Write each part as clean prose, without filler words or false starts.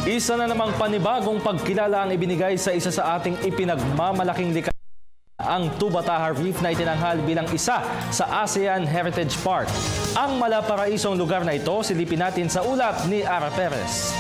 Isa na namang panibagong pagkilala ang ibinigay sa isa sa ating ipinagmamalaking likas, ang Tubataha Reef na itinanghal bilang isa sa ASEAN Heritage Park. Ang malaparaisong lugar na ito, silipin natin sa ulat ni Ara Perez.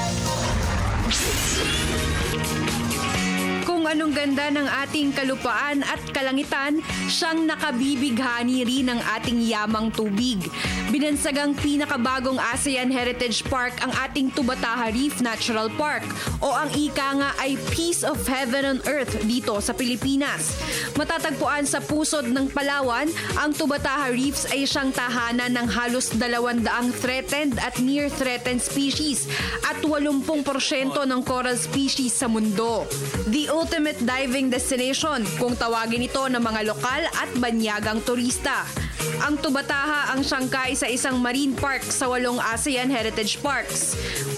Kung anong ganda ng ating kalupaan at kalangitan, siyang nakabibighani rin ng ating yamang tubig. Binansagang pinakabagong ASEAN Heritage Park ang ating Tubataha Reef Natural Park o ang ika nga ay Piece of Heaven on Earth dito sa Pilipinas. Matatagpuan sa pusod ng Palawan, ang Tubataha Reefs ay siyang tahanan ng halos 200 threatened at near-threatened species at 80% ng coral species sa mundo. The ultimate diving destination kung tawagin ito ng mga lokal at banyagang turista. Ang Tubataha ang siyangkay sa isang marine park sa 8 ASEAN Heritage Parks.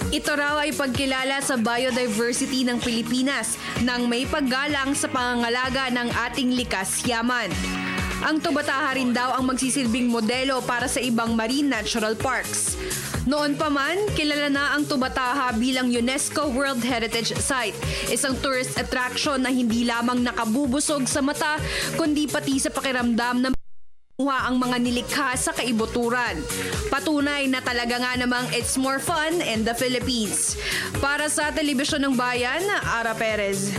Ito raw ay pagkilala sa biodiversity ng Pilipinas nang may paggalang sa pangangalaga ng ating likas yaman. Ang Tubataha rin daw ang magsisilbing modelo para sa ibang marine natural parks. Noon pa man, kilala na ang Tubataha bilang UNESCO World Heritage Site, isang tourist attraction na hindi lamang nakabubusog sa mata, kundi pati sa pakiramdam ng ang mga nilikha sa kaibuturan. Patunay na talaga nga namang it's more fun in the Philippines. Para sa Telebisyon ng Bayan, Ara Perez.